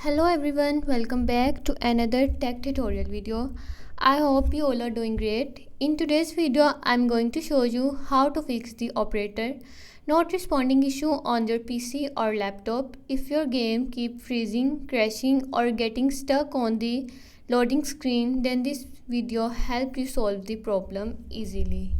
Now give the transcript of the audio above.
Hello everyone, welcome back to another tech tutorial video. I hope you all are doing great. In today's video, I'm going to show you how to fix the operator not responding issue on your PC or laptop. If your game keep freezing, crashing or getting stuck on the loading screen, then this video helps you solve the problem easily.